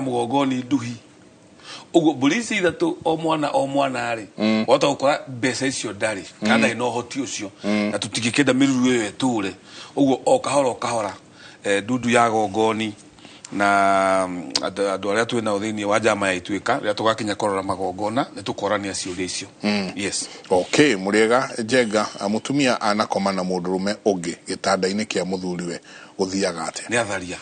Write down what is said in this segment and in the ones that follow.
mugongoni nduhi ugo bulisi ithatu o mwana ari wata ukora mbeca icio ndari kana ino hoti ucio na tutigikenda miruru iyo eture ugo o kahora ndudu ya gongoni na andu aria twina uthini wa jama ya Ituika ria tugakinya korora magongona ni tukorania ciuria icio. Yes. Okay, muriega Njenga mutumia anakoma na mundurume ungi gitanda-ini kia muthuriwe guthiaga ate? Ni atharia.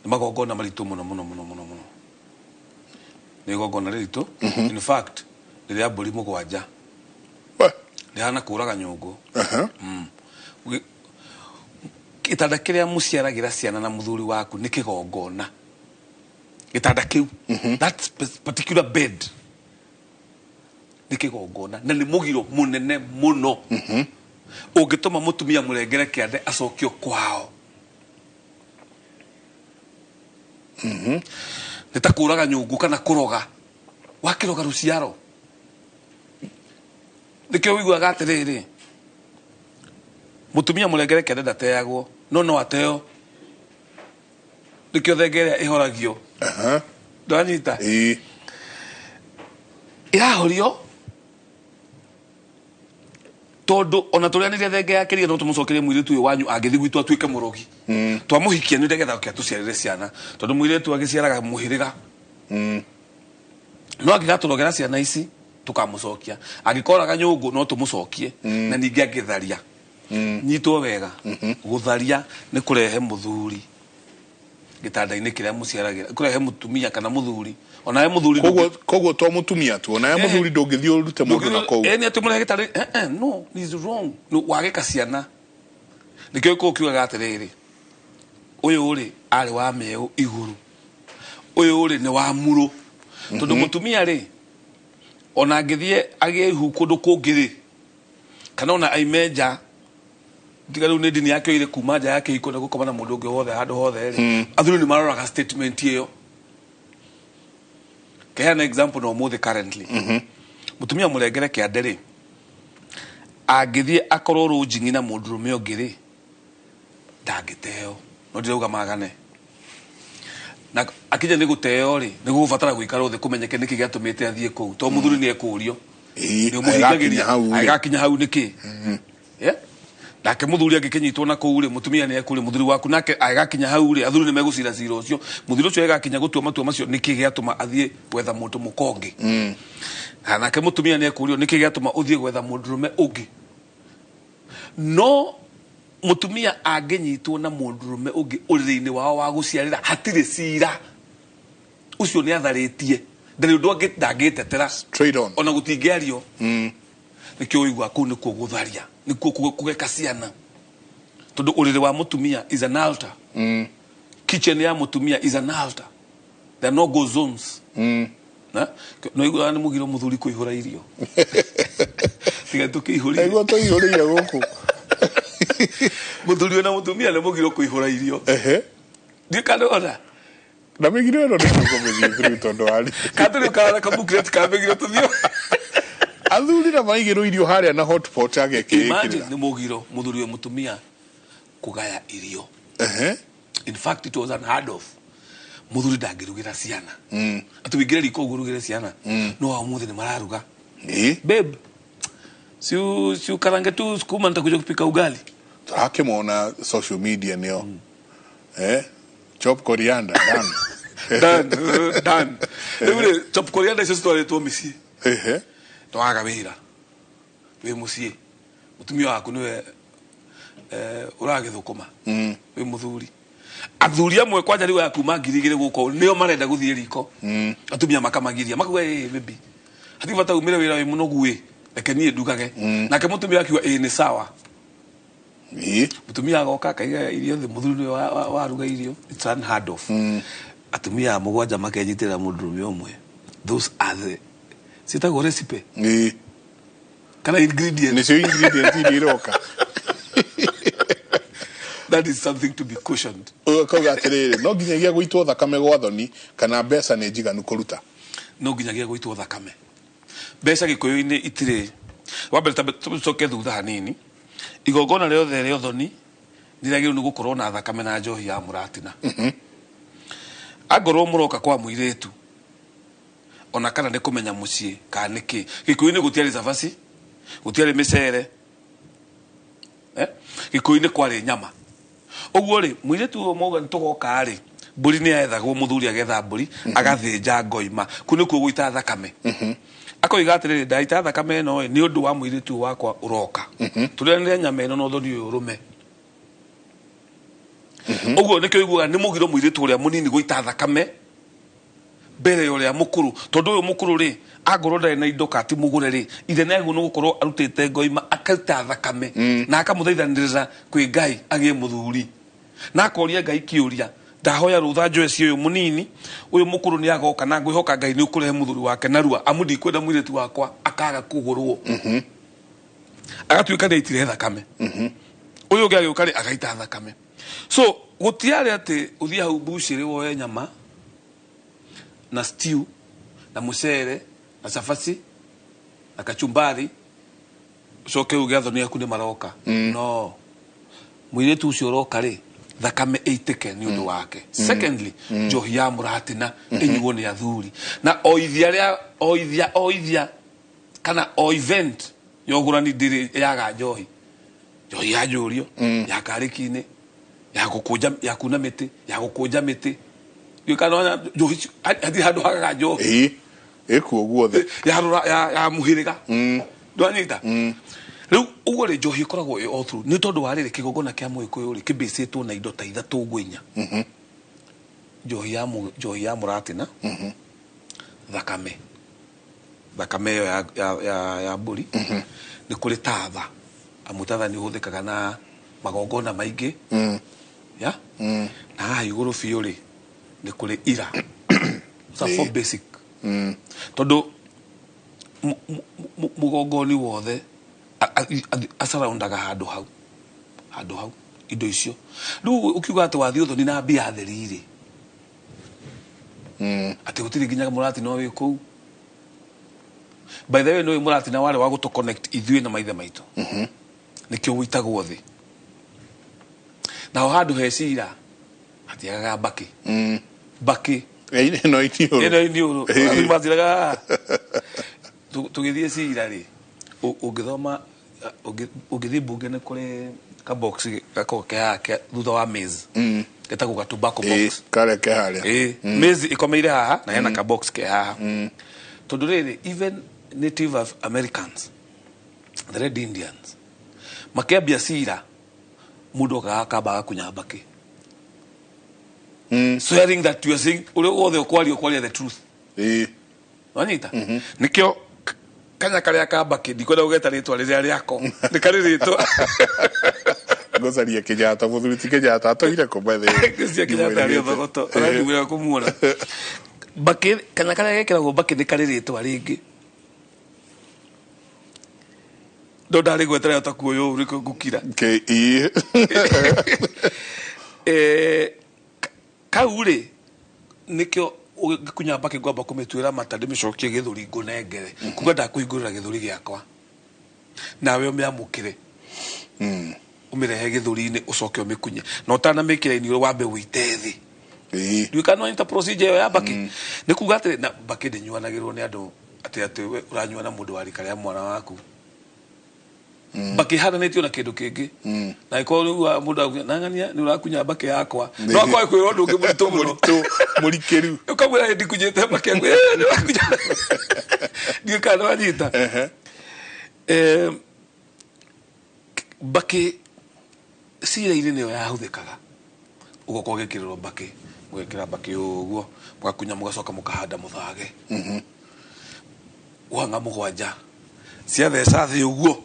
Ni magongona maritu muno ni gongona rito. In fact riria mburi mugwanja ni hana kuraga nyungu. Gitanda kiria muciaragira ciana na muthuri waku ni kigongona. Gitanda kiu that particular bed ni kigongona na ni mugiro munene muno. Ungituma mutumia murengere kiande acokio kwao. Nitakuraga nyungu kana kuroga wakiroga ruciaro nikio wiguaga atiriri mutumia murengere kiande ndateagwo no ateo nikio thengere ihoragio. Ndanyita irahorio tondu ona turianire thenge yakirie no tumucokerie mwiritu uyu wanyu angithi gwitu atuike murogi twamuhikia ni ndegetha ukia tuciarire ciana tondu mwiritu agiciaraga muhiriga no agigaturogera ciana ici tukamucokia agikoraga nyungu no tumucokie na ningi agitharia nyitwo wega gutharia ni kurehe muthuri gitanda-ini kiria muciaragira kurehe mutumia kana muthuri ona he muthuri koguo to mutumia tu ona he muthuri ndungithii urute mundu na kou ni atumure gitari no is wrong no wageka ciana nikio ko kiuga atiriri uyu uri ari wa meu iguru uyu uri ni wa muro tondu mutumia ri ona angithie agihu kundu kungiri kana ona aimeja digaru ne dini yake ile kumaja yake iko na gukoma na mundu ungi wothe handu hothe ri athuri ni maroraga statement iyo. Kaya example no mothe currently mutumia murengere kiande ri angithie akorwo runjingi na mundurume ungiri ndangiteo no ndirauga magane na akija ni guteo ri ni gubatara guikara uthe kumenyeke niki giatumite athie kou to muthuri ni ekurio ni muhigagiria agakinya hau niki nake muthuri agikinyitwo na kou ri mutumia ni ekuri muthuri waku nake agakinya hau ri athuri ni megucira cira ucio muthuri ucio agakinya gutua matua macio niki giatuma athie gwetha mundu mukongi nake mutumia ni ekurio niki giatuma uthie gwetha mundurume ungi no mutumia anginyitwo na mundurume ungi uriri-ini wao wa guciarira hatire cira ucio ni atharitie ndari undu angi ndangitetera straight on ona gutingiario nikio uigwa kuu ni kugutharia ni kugeka ciana tondu uriri wa mutumia is an altar. Kitchen ya mutumia is an altar. There are no go zones. Na no igwa ni mugiro muthuri kuihura irio tiga tukiihura igwa to ihura guku muthuri na mutumia ni mugiro kuihura irio ndikana ona na migiro no ndikumenyithia through tondu ari kadri kala kabukret kamegiro tuthio athuri na maigiro irio haria na hotpot agekirira. Imagine ni mugiro muthuri wa mutumia kugaya irio. In fact it was unheard of. Muthuri ndangirugira ciana atubigire riko gurugire ciana no amuthi ni mararuga babe siu karange tu skuma nitakuja kupika ugali turakimona social media nio chop coriander done ule chop coriander sio story tu misi twaga wira we mucie mutumia waku niwe uragithukuma we muthuri athuri amwe kwanja riwe akuma ngirigire guko nio marenda guthie riko atumia makamagiria makwe baby hati bata umire wira we muno gwe reke nie ndugage nake mutumia akiwa ni sawa mutumia agoka kaiga irio the muthuri wa ruga irio it's unheard of. Atumia mugwanja makejitira mundurume omwe those are the sitago recipe kana ingredients ni so ingredients iliroka. That is something to be cautioned. Kauga atiriri no nginyagia guitwo thakame gwathoni kana mbeca ni njiganu kuruta no nginyagia guitwo thakame mbeca gikuyu-ini itire wambere tucoke thutha hanini igongona riothe ria uthoni niragirwo ni gukorwo na thakame na njohi ya muratina agorwo muroka kwa muiretu ona kana ne kumenya mucie kana niki gikuini gutiari zavasi gutiari micere gikuini kwari nyama oguo ri muiretu uo moga ntugoka ri mburi ni aethagwo muthuri agetha mburi agathinja ngoima kuni kuo guita thakame akoiga atiriri ndaita thakame no ni undu wa muiretu wakwa uroka turenere nyama ino no thoni urume oguo nikio iguga ni mugiro muiretu uria munini guita thakame mbere uria mukuru tondu uyu mukuru ri agorwo ndari na indo kati mugure ri ithe negu no gukorwo arutite ngoima akaita thakame na akamuthaithanirira kwi Ngai agie muthuri na akoria Ngai kiuria ndahoya rutha njoeci uyu munini uyu mukuru ni agoka na ngwihoka Ngai ni ukurehe muthuri wake narua amudi kwenda muiretu wakwa akaga kugurwo agatuika ndeitire thakame uyu ngi agiuka ri agaita thakame so gutiari ati uthia hau bushiri woe nyama na stew na mucere na safasi na kachumbari coke uge athoni aku ni maroka no muiretu ucio roka ri thakame eitike ni undu wake secondly njohi ya muratina inyuo ni athuri na oithia kana o event yogurani ndiri yaga njohi ya njurio ya karikine ya gukunja ya kuna miti ya gukunja miti yukana njohi hadi hado haga njohi ekuo guothe ya muhiriga ndwanyita riu ugo ri njohi koragwo all through ni tondu wa riri kigogona kia Muikuyu ri kibicitwo na indo ta ithatu gwinya njohi ya muratina thakame yo ya mburi ni kuri tatha amutatha ni uthikaga na magongona maingi ya na iguru biu ri ni kuri ira so for basic tondu mugongoni wothe asaraundaga handu hau indo icio riu ukiuga ati wathi uthoni na mbia theriri ati gutiri nginya murati no wi kuu by the way no murati na wale wa guto connect ithui na maithe maitu nikio witagwo thi na handu hecira ati agaga baki no iniuru ati maziraga tugithie cira ri ungithoma ungithi bunge ni kuri ka box gako ke thutha wa maize getagwo ga tobacco box kare ke haria maize ikomeire haha na yana ka box ke haha tondu riri even Native Americans the Red Indians makiambia cira mundu akabaga kunyambaki swearing that you are saying ule wothe ukwaria the truth wanyita nikio kanya karia kambaki ndikwenda ugeta ritwa riria riako nikari ritwa gozaria kijata muthuri ti kijata atoire kumethe kisia kijata rio thogoto arandimira kumuona baki kanya karia gekiragwo baki nikari ritwa ringi ndo ndari gweterera takuoyo uriko gukira kaure nikio kunya baki gwamba kumetwira matande micokie githuri ngunengere kuga ndakuhingurira githuri giakwa nawe umiamukire umirehe githuri-ini ucoke umikunye no tana mikire ni wambe witethi you cannot enter procedure ya baki ni kuga ati na baki ndinyuanagirwo ni andu ati uranyua na mundu wari karia mwana waku baki haranitio na kindu kingi na iko riu mundu nangania ni urakunya baki yakwa no akwa kwiro undu ungi murikiru ukamwira ndi kunyete baki yakwa ni urakunya ni kana wanyita baki cira-ini niyo yahuthikaga ugoka ugikirwo baki ugikira baki uguo mugakunya mugacoka mukahanda muthage wanga mugwanja cia theca thi uguo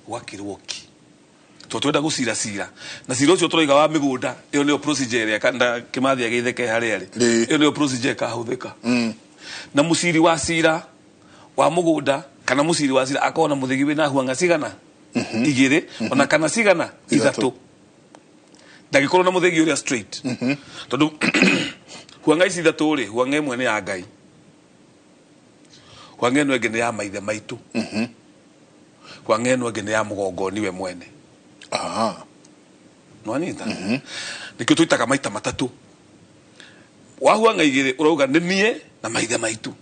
wakirwo ki twenda gucira cira na cira ucio turoiga wa migunda iyo niyo procedure ya kanda Kimathi agitheke haria ri iyo niyo procedure kahuthika na muciri wa cira wa mugunda kana muciri wa cira akona muthigi wina huanga cigana igire ona kana cigana ithatu ndagikorwo na muthigi uria straight tondu huanga ici ithatu ri huanga imwe ni ya Ngai huanga ino ingi ni ya maithe maitu huanga ino ingi ni ya mugongoni we mwene no anyita nikio tuitaga maita matatu wahua ngaigire urauga nie na maithe maitu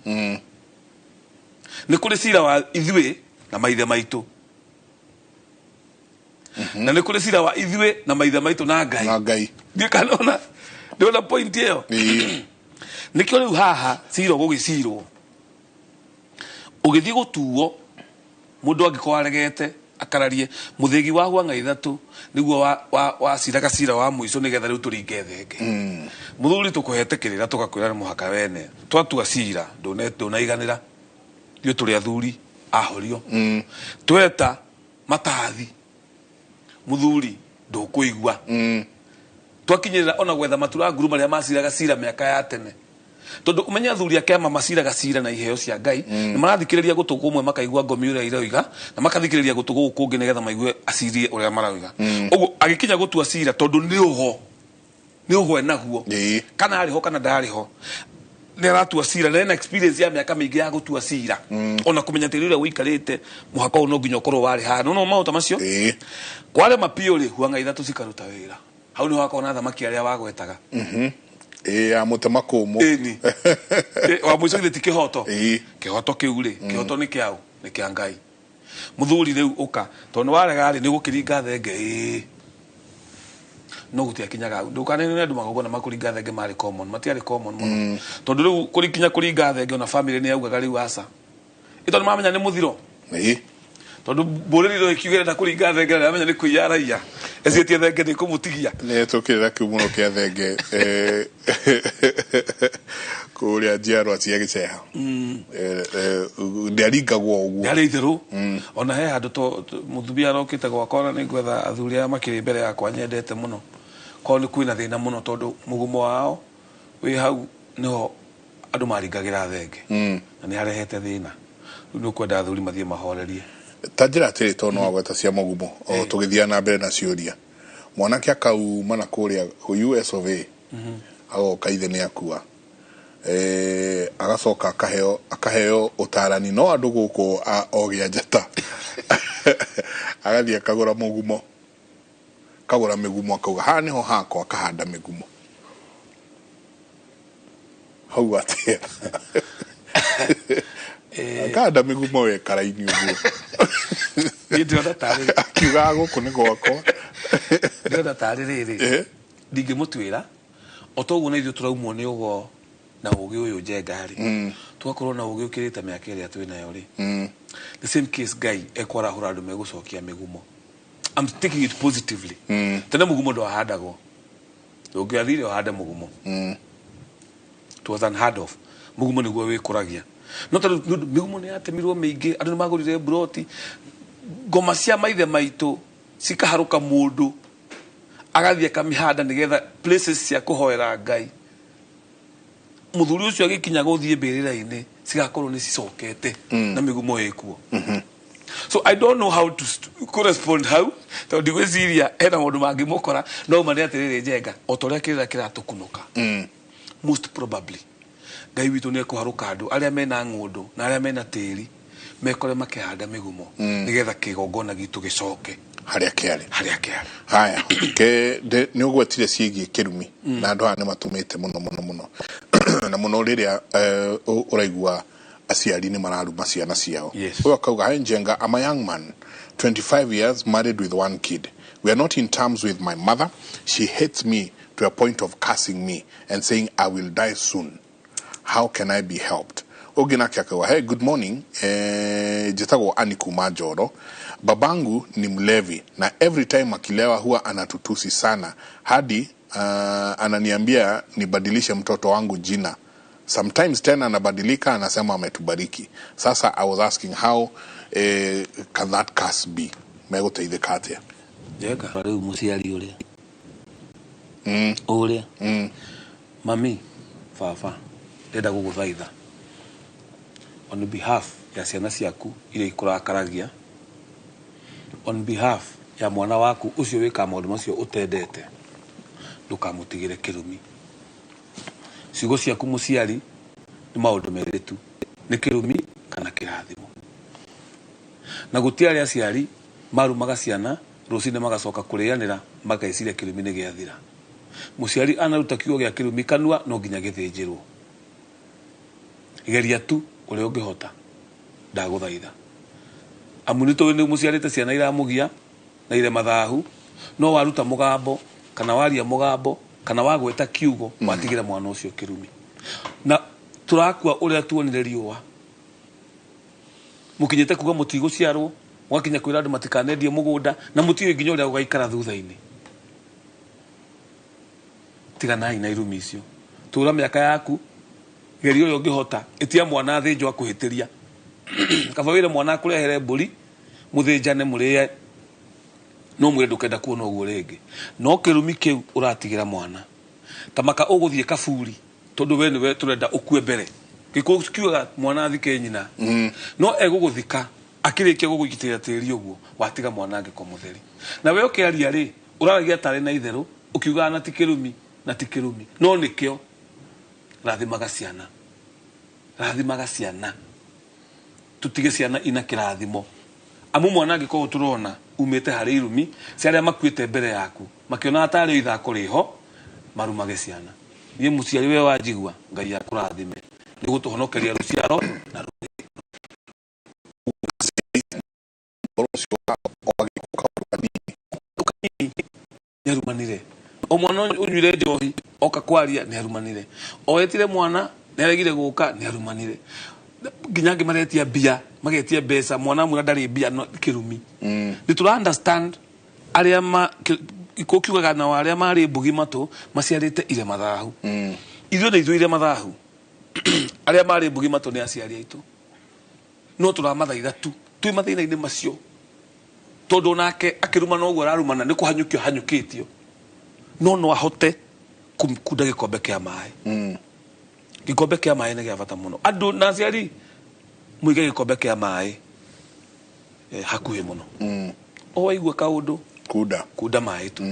ni kuri cira wa ithwe na maithe maitu na ni kuri cira wa ithwe na maithe maitu na Ngai ndiona point iyo nikio riu haha cira gugicirwo ugithii gutuo mundu angiko aregete akararie muthegi wa hwanga ithatu niguo wa ciraga cira wa muico nigetha riu turinge thenge muthuri tukuhete kirira tugakwira muhaka wene twatua cira ndunaiganira dio turi athuri ahorio tweta matathi muthuri ndukuigua twakinyirira ona gwetha matura nguru maria maciraga cira miaka ya tene tondu umenya athuri akema maciraga cira na iheo cia Ngai ni marathikiriria gutugu umwe makaigua ngomi uria iroiga na makathikiriria gutugu kungi nigetha maigue acirie uria marauga uguo agikinya gutua cira tondu ni uho enaguo kana ari ho kana ndari ho ni aratua cira na experience ya miaka mingi ya gutua cira ona kumenya tiri uria wikarite muhaka no nginya ukorwo wari ha no mauta macio kwale mapio ri hwanga ithatu cikaruta wira hau ni wakona thamaki aria wagwetaga amutemakumu wa mwico githiti kihoto kihoto kiu ri kihoto ni kiau ni kia Ngai muthuri riu uka tondu warega ri ni gukiringa thenge no gutia kinyaga ndukane ni andu magogona makuringa thenge mari common matiari common muno tondu riu kurikinya kuringa thenge ona family ni augaga riu asa itondu mamenya ni muthiro tondu buriri ro ikiugera na kuringa thenge na amenya ni kuiyara iya ezitie thenge ni kumutigia ne tukirira kiumuno kia thenge kuria jiaro atia giceha ndiaringagwo uguo yari itheru ona he handu to muthubia arokite gwakora ni gwetha athuri a makiri mbere yakwa nyendete muno ko ni kwina thina muno tondu mugumo wao wi hau no andu maringagira thenge na ni arehete thina ni kwenda athuri mathie mahorerie tajira tiri tono agweta cia mugumo o tugithia na mbere na ciuria mwanake akau mana kuria US of A ago kaithe ni akua agacoka akaheo utarani no andu guku ogia njata agathie akagura mugumo kagura migumo akauga ha niho hako akahanda migumo hau atia akahanda migumo we karaini uguo ndio tari akiuga guku ni gwakwa ndio tari riri ndingimutwira otoguo na ithu turaumwo ni ugo na ugi uyu njengari twakorwo na ugi ukirite miaka iria twinayo ri the same case guy ekwara hura andu megucokia migumo I'm taking it positively tena mugumo ndo ahandagwo ungiathire uhande mugumo it was unheard of mugumo niguo wikuragia no tondu migumo ni atemirwo mingi andu magurire broti ngoma cia maithe maitu cikaharuka mundu agathie kamihanda nigetha places cia kuhoera Ngai muthuri ucio agikinya guthie mbirira-ini cigakorwo ni cicokete na migumo ikuo so I don't know how to correspond how tondu gwiciria ena mundu mangimukora no mane atiriri njenga otoria kirira kiratukunuka most probably Ngai witu ni ekuharuka andu aria mena ngundu na aria mena tiri mekore makihanda migumo nigetha kigongona gitu gicoke haria kiari haya ke ni ugwetire ciigi kirumi na andu ane matumite muno na muno riria uraigua aciari ni mararuma ciana ciao uyo akauga Njenga, I'm a young man 25 years married with one kid. We are not in terms with my mother. She hates me to a point of cursing me and saying I will die soon. How can I be helped? Ogina kiakawa, hey, good morning. Jitago Aniku Majoro. Babangu ni mlevi na every time akilewa huwa anatutusi sana. Hadi ananiambia nibadilishe mtoto wangu jina. Sometimes tena anabadilika anasema ametubariki. Sasa I was asking how can that curse be? Meguteithika atia? Jega, bari musiari uria. Uria. Mami, fafa, ndenda guguthaitha. On behalf ya ciana ciaku ile ikurakaragia. On behalf ya mwana waku ucio wika maundu macio utendete. Ndukamutigire kirumi. Ciugo ciaku muciari ni maundu meritu. Ni kirumi kana kirathimo. Na gutiari aciari marumaga ciana rucine magacoka kurianira magaiciria kirumi ni giathira. muciari anaruta kiugo gya kirumi kanua no nginya githĩnjĩrwo geria tu uria ungihota ndaguthaitha amu ni tũĩ nĩ mũciarĩte ciana iramugia na ire mathahu no waruta mugambo kana waria mugambo kana wagweta kiugo watigira mwana ucio kirumi na turakua uria tuonire riũa mukinyete kuga mutigũciarwo mwakinya kwĩra andũ matikanendie mũgũnda na mũtiũĩ nginya ũrĩa ũgaikara thutha-inĩ tiganai na irumi icio tũra mĩaka yaku geria ũrĩa ũngĩhota ĩtia mwana thĩnjwo akũhĩtĩria kaba wĩre mwana akũrehere mbũri mũthĩnjane mũrĩe no mwĩre ndũkenda kuona ũguo rĩngĩ no kĩrumi kĩu ũratigĩra mwana tamaka ũgũthiĩ kaburi tondũ we nĩwe tũrenda ũkue mbere gĩkũ kiuga mwana athike nyina no egũgũthika akĩrĩkia gũgũitĩra tĩri ũguo watiga mwana angĩko mũtheri na we ũkĩaria rĩ ũraragia tarĩ na itherũ ũkiuga na ti kĩrumi no nĩkĩo rathimaga ciana tutige ciana ina kĩrathimo amu mwana angĩkorwo tũrona umĩte harĩ irumi ciarĩa makuĩte mbere yaku makĩona atarĩ ithako rĩho marumage ciana niĩ mũciari we wanjigua Ngai akũrathime nĩ gũtũhonokeria rũciaro na nĩarumanire o mwana ũnyuire njohi oka kwaria nĩarumanire o etire mwana nĩaregire gũka nĩarumanire nginya angĩ maretia mbia magetia mbeca mwana mwĩra ndarĩ mbia no kĩrumi nĩtũra understand arĩa ikokiugaga na arĩa marĩ mbugi matũ maciarĩte ire mathahu ithuĩ nĩ ithuĩ ire mathahu arĩa marĩ mbugi matũ nĩ aciari aitũ no tũramathaitha tu twĩ mathĩna-inĩ macio tondũ nake akĩruma no ũguo ararumana nĩ kũhanyũkio hanyũkĩtio no ahote kunda gĩkombe kĩa maĩ gĩkombe kĩa maĩ nĩ gĩa bata mũno andũ na aciari mũige gĩkombe kĩa maĩ hakuhĩ mũno o waigua kaũndũ kunda maĩ tu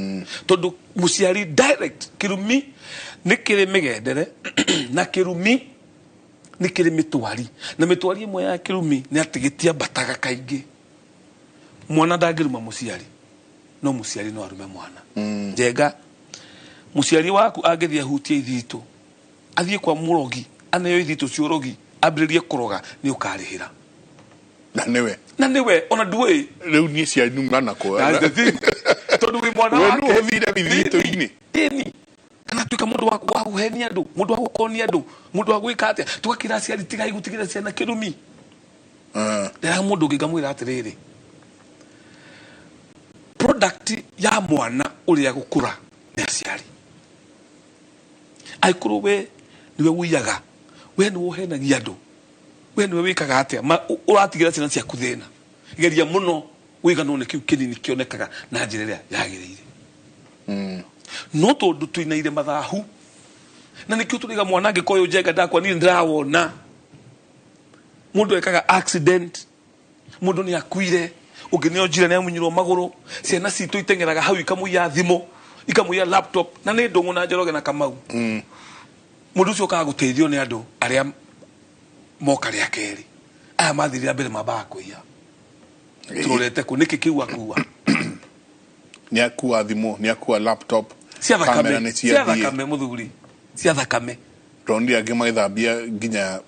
tondũ mũciari direct kĩrumi nĩ kĩrĩ mĩgendere na kĩrumi nĩ kĩrĩ mĩtwari na mĩtwari ĩmwe ya kĩrumi nĩ atĩ gĩtiambataga kaingĩ mwana ndangĩruma mũciari no mũciari no arume mwana njenga mũciari waku angĩthiĩ ahutie ithitũ athiĩ kwa mũrogi aneo ithitũ cia ũrogi ambĩrĩrie kũroga nĩ ũkarĩhĩra na nĩwe ona ndũĩ rĩu niĩ ciari numa nako tondũ wĩ mwana wake we ũthire ithitũ-inĩ kana tuĩka mũndũ wa kũhenia andũ mũndũ wa gũkonia andũ mũndũ wa gwĩka atĩa tũgakĩra aciari tigai gũtigĩra ciana kĩrumi ndĩraga mũndũ ũngĩ ngamwĩra atĩrĩrĩ product ya mwana ũrĩa gũkũra nĩ aciari aikũrũ we niwe wũiyaga we nĩwe ũhenagia andũ we nĩwe wĩkaga atĩa ũratigĩra ciana ciaku thĩna geria mũno wĩiganwo nĩ kĩu kĩnini kĩonekaga na njĩra ĩrĩa yagĩrĩire no tondũ twĩnaire mathahu na nĩkĩo tũrĩga mwana angĩkorwo njenga ndakwa niĩ ndĩrawona mũndũ ekaga accident mũndũ nĩ akuire ũngĩ nĩ onjire nĩ amunyirwo magũrũ ciana citũ iteng'eraga hau ikamũiya thimũ ikamũiya laptop na nĩ ndũng'ũ na Njoroge na Kamau mũndũ ũcio ũkaga gũteithio nĩ andũ arĩa moka rĩa kerĩ aya mathirĩra mbere mambaga kũiya tũrorete kũ nĩkĩ kĩu akua nĩ akua thimũ nĩ akua laptop cia thakame mũthuri cia thakame ronire angĩ magĩthambia nginya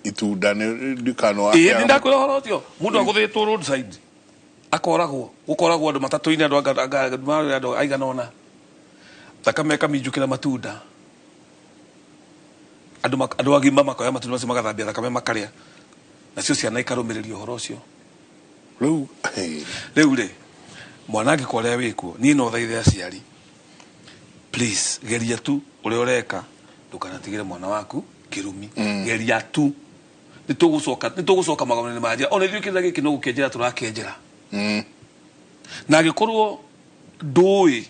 itunda ndikano nĩ ndakwĩra ũhoro ũcio mũndũ agũthĩtwo roadside akoragwo gũkoragwo andũ matatũ-inĩ andũ aigana ũna thakame ĩkaminjũkĩra matunda andũ agima makoya matunda macio magathambia thakame makarĩa nacio ciana ikarũmĩrĩria ũhoro ũcio rĩu rĩ mwana angĩkorwo ũrĩa wĩkuo niĩ no thaithe aciari please geria tu ũrĩa ũreka ndũkanatigĩre mwana waku kĩrumi geria tu nĩtũgũcoka magomano-inĩ ma njĩra ona ithuĩ kĩrĩa gĩkĩ no gũkĩenjera tũrakĩenjera na angĩkorwo ndũĩ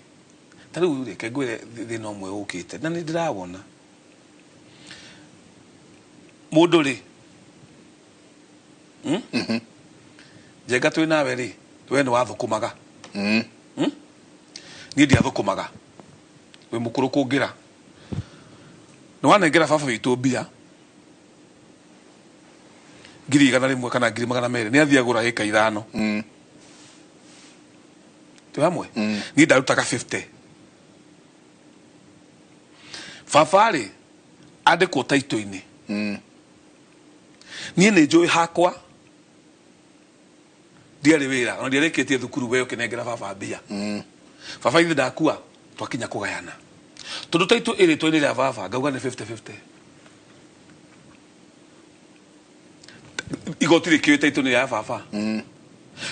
ta rĩu reke ngwĩre thĩna ũmwe ũkĩte na nĩ ndĩrawona mũndũ rĩ njenga twĩ nawe rĩ we nĩ wathũkũmaga niĩ ndiathũkũmaga wĩ mũkũrũ kũngĩra nĩ wanengera baba witũ mbia 100,000 kana 200,000 nĩ athiĩ agũra ĩka 5 tĩ hamwe niĩ ndarutaga 50 Fafari ade ko taito ini ni ne joy hakwa diare wera no diare ketie thukuru weyo kinengera baba bia baba ithe ndakua twakinya kugayana tondu taito iri toini ria baba ngauga ni 50-50 igoti rikio taito ni ria baba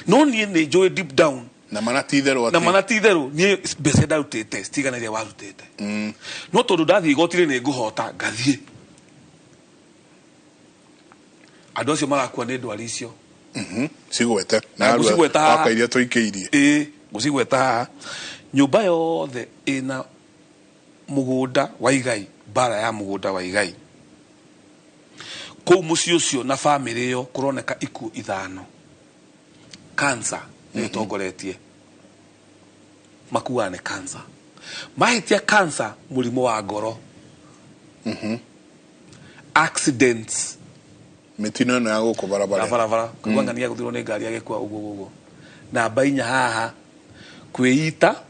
no ni ne joy deep down na manatithero ni bese darutete stigana ria warutete no tondu ndathi igoti ri ni nguhota ngathie ando cio marakua ni ndwari icio sigwete na akairia toikeirie gusigweta nyumba yothe ina mugunda wa igai bara ya mugunda wa igai kou muci ucio na family yo kuroneka ikuo 5 cancer ni tongoretie makuane cancer mahitia cancer mulimo wa ngoro accidents mitino no yago ko barabara kwanga niya guthiro ne ngari agekwa uguo na bainya haha kweita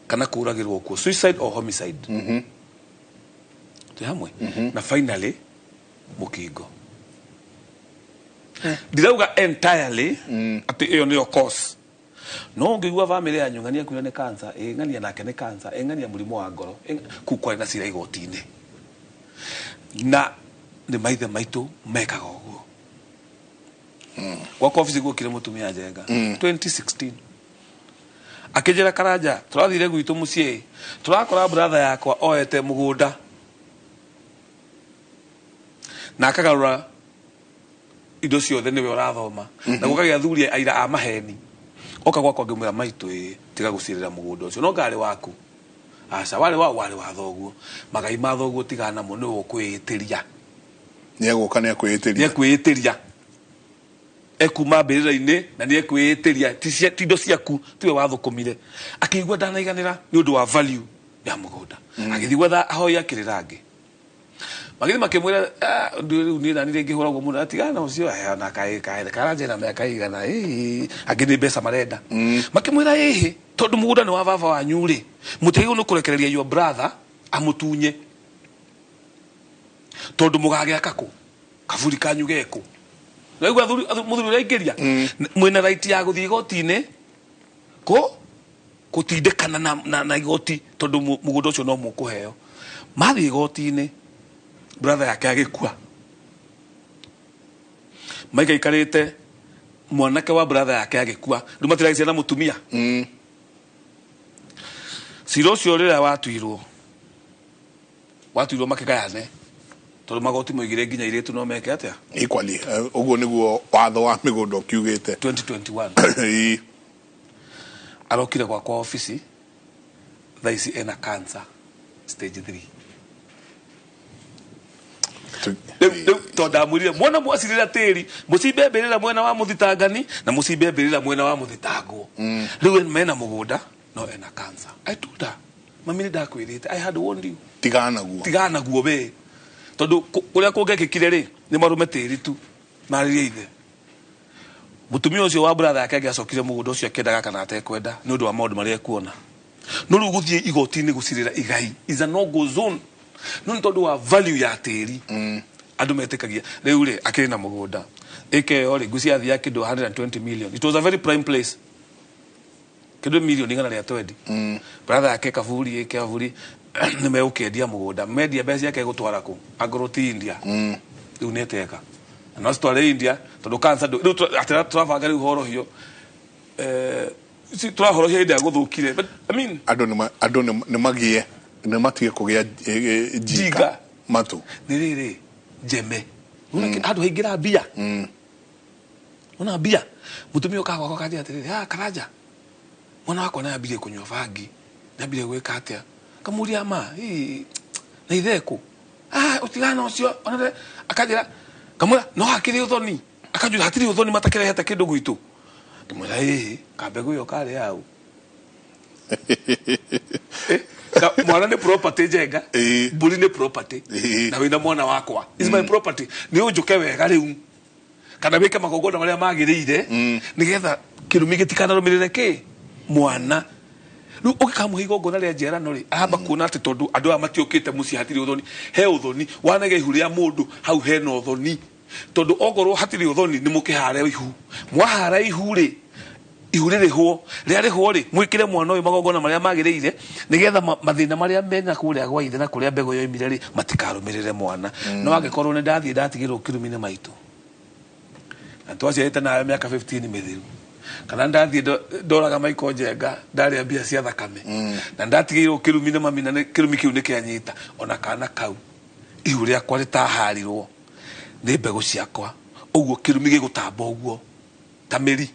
kana kuragirwo ku suicide or homicide hamwe na finally mukingo dirauga entirely ati iyo niyo cause no ngigwa family yanyu ngania kuyo ne cancer ngania nake ne cancer ngania mulimo wa ngoro kukwa na sira igotine na ni maithe maitu mekaga uguo wako office go kire mutumia Njenga 2016 akijira Karanja turathire gwitu mucie turakora brother yakwa oete mugunda na akagarura indo ciothe niwe urathoma na gukagia thuri aira a maheni oka gwakwa ngimura maitu tiga gucirira mugunda ucio no ngari waku aca wale wa thoguo magai ma thoguo tigana mo niwe kwitiria nieguka ne kwitiria ekuma mbirira-ini na ni ekwitiria tindo ciaku tiwe wathukumire akigwa ndanaiganira ni undu wa value ya mugunda agithigwa tha ahoya akirirangi magithi makimwira ndu ni nani ringi huragwo muno atigana ucio na Karanja na meka igana agini mbeca marenda makimwira tondu mugunda ni wa baba wanyu ri mutego no kurekereria your brother amutunye tondu mugage akako kavuri kanyu geko naigwa muthuri raigeria mwina right ya guthii igoti-ini ko kutindikana na igoti tondu mugunda ucio no mukuheo mathi igoti-ini brother yake agikua maika ikarite mwanake wa brother yake agikua ndumatiragisia na mutumia siro cio rira watuirwo makigayane tondu magoti moigire nginya iritu no meke atia equally uguo niguo watho wa migunda ukiugite 2021 arokire kwa office thaisi ena cancer stage 3 tondamwirire mwana mwacirira tiri mucimbembirira mwena wa muthitangani na mucimbembirira mwena wa muthitangwo riu mena mugunda no ena cancer I told her mami ndakwirite I had warned you tigana guo we tondu kuria kungekikire ri ni marume tiri tu maririe ithe mutumia ucio wa brother yake agacokire mugunda ucio akendaga kana atekwenda ni undu wa maundu maria ekuona no riu guthie igoti-ini gucirira igai is a no go zone no tondu wa value ya tiri andu metikagia riu ri akiri na mugunda eke ori gucia thia kindu 120 million it was a very prime place kindu million ingana ria 20 brother yake kavuri ni meukendia mugunda media besi yake gutwara ku agroti India riu neteka no stware India tondu cancer riu atira turabanga riu horo hio si turahoro hio ndia guthukire but I mean andu ni magie ni matige kugia jiga matu ni riri jeme una andu hingira bia una bia mutumia ukaga kwa kadia atiriri Karanja mwana wako na abire kunywa vangi na abire gwika atia kamuria ma na itheko utigana ucio onare akajira kamura no hakiri uthoni akajura hatiri uthoni matakire heta kindu gwitu kamura kabego yo kare yao mwana ni property Njenga mburi ni property na wina mwana wakwa is my property ni unjuke wega riu kana wike magogoda maria magirire nigetha kirumi gitikana rumirire ki mwana riu ukikamuhigo ngona ria njerano ri amba kuona ati tondu andu amatiokite muci hatiri uthoni he uthoni wanage ihu ria mundu hau he no uthoni tondu ogorwo hatiri uthoni ni mukihare ihu mwahara ihu ri ihu ririhwo ria rihwo ri mwikire mwana uyu magongona maria magiriire nigetha mathina maria mena kuria gwa ithe na kuria mbego yo imire ri matikarumirire mwana no angikorwo ni ndathie ndatigirwo kirumine maitu na twaciarite nawe miaka 15 mithiru kana ndathie ndoraga Michael Njenga ndaria mbia cia thakame na ndatigirwo kirumine mami na kirumi kiu ni kianyita ona kana kau ihu riakwa ritaharirwo ni mbego ciakwa uguo kirumi gigutamba uguo tamiri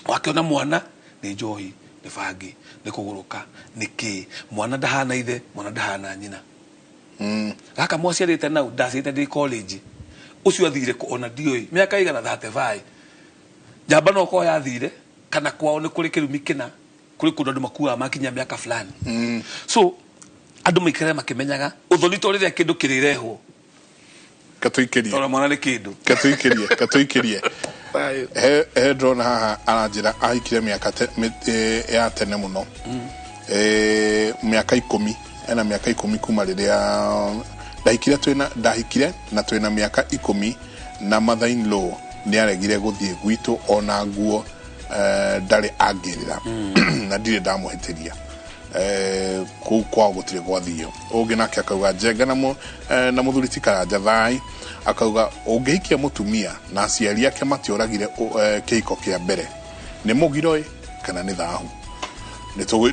wakiona mwana ni njohi ni bangi ni kuguruka ni ki mwana ndahana ithe mwana ndahana nyina gaka mwaciarite nau ndacite ndi college ucio athire kuona ndioi miaka igana 35 jamba no ko yathire kana kwao ni kuri kirumi kina kuri kundu makua makinya miaka fulani so andu mikere makimenyaga uthoni toriria kindu kirirehwo katuikerie tora mwana ni kindu katuikerie he drone haha aranjira ahikire miaka ya tene muno miaka 10 ena miaka 10 kuma riria ndahikire na twina miaka 10 na mother in law ni aregire guthie gwitu ona nguo ndari angirira na ndire ndamuhitiria kwa gutire gwathio ungi nake akauga Njenga na muthuri Karanja thai akauga ungihikia mutumia na aciari ake matioragire kihiko kia mbere ni mugiroi kana ni thahu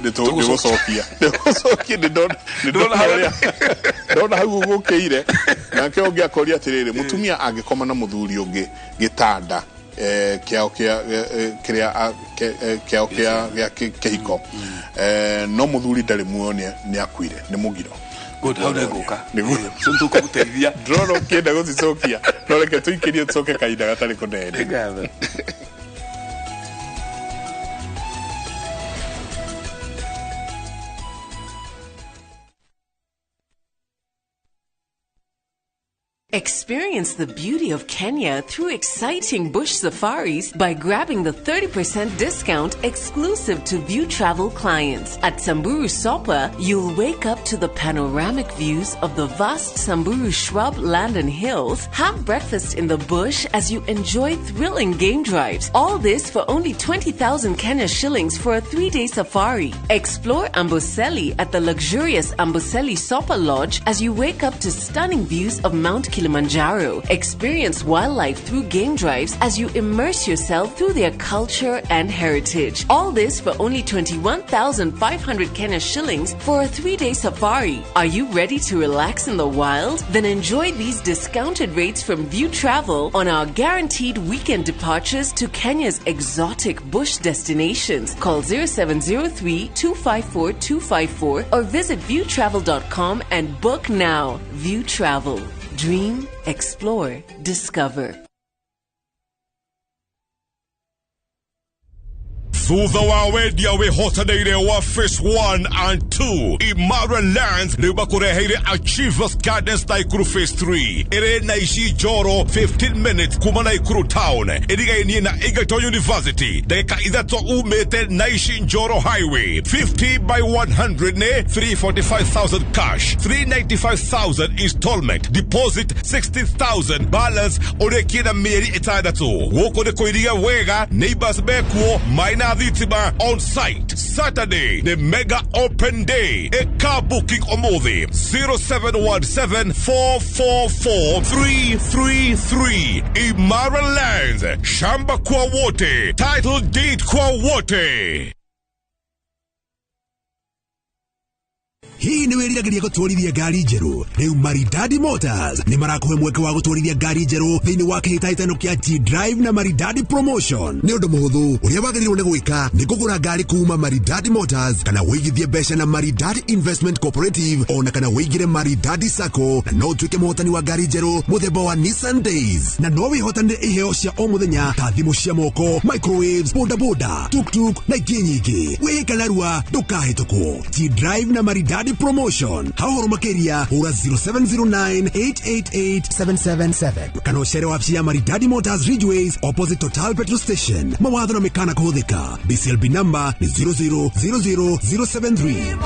nitugucokia ndona hau gukiire nake ungi akoria atiriri mutumia angikoma na muthuri ungi gitanda kiao kia kihiko no muthuri ndari muone ni akwire ni mugiro good how they go ka so ntuko guteithia drone kienda gucicokia no reke tuikirie tucoke kaida gatari kunene Experience the beauty of Kenya through exciting bush safaris by grabbing the 30% discount exclusive to View Travel clients. At Samburu Sopa, you'll wake up to the panoramic views of the vast Samburu shrub land and hills, have breakfast in the bush as you enjoy thrilling game drives. All this for only 20,000 Kenya shillings for a 3-day safari. Explore Amboseli at the luxurious Amboseli Sopa Lodge as you wake up to stunning views of Mount Kilimanjaro. Experience wildlife through game drives as you immerse yourself through their culture and heritage. All this for only 21,500 Kenya shillings for a 3-day safari. Are you ready to relax in the wild? Then enjoy these discounted rates from View Travel on our guaranteed weekend departures to Kenya's exotic bush destinations. Call 0703-254-254 or visit viewtravel.com and book now. View Travel. Dream, explore, discover. Thutha wa wendia wihotanĩire wa Phase 1 and 2 Imara Lands nĩ makũreheire Achievers Gardens Naikuru Phase 3 ĩrĩ na ici njoro 15 minutes kuma Naikuru Town ĩrigainie na Egerton University ndagĩka ithatũ umĩte na ici njoro Highway 50 by 100 nĩ 345,000 cash 395,000 installment deposit 60,000 balance ũrĩkie na mĩeri ĩtandatũ gũkũ nĩ kũiriga wega neighbors bekuo maina Thitima on site. Saturday, the mega open day. A car booking omothi 0717-444-333. Imara Lands. Shamba kwa wote. Title deed kwa wote. Hii ni wiriragiria gutwarithia ngari njeru riu Maridadi Motors ni marakuhe mweke wa gutwarithia ngari njeru thiini wa kihitaitano kia G-Drive na Maridadi Promotion ni undu muhuthu uria wagiriirwo ni gwika ni kugura ngari kuma Maridadi Motors kana wigithie mbeca na Maridadi Investment Cooperative ona kana wigire Maridadi Sacco na no tuike muhotani wa ngari njeru muthemba wa Nissan Days na no wihotanire iheo cia o muthenya ta thimu cia moko microwaves bodaboda tuk-tuk na ingĩ nyingĩ wika narua ndukahĩtũkwo G-Drive na Maridadi Maridadi Promotion. Hahoro makeria hura 0709888777. Kana uchere wapsia Maridadi Motors Ridgeways opposite Total Petrol Station. Mawatho na mekana kuhudhika. BCLB number ni 0000073.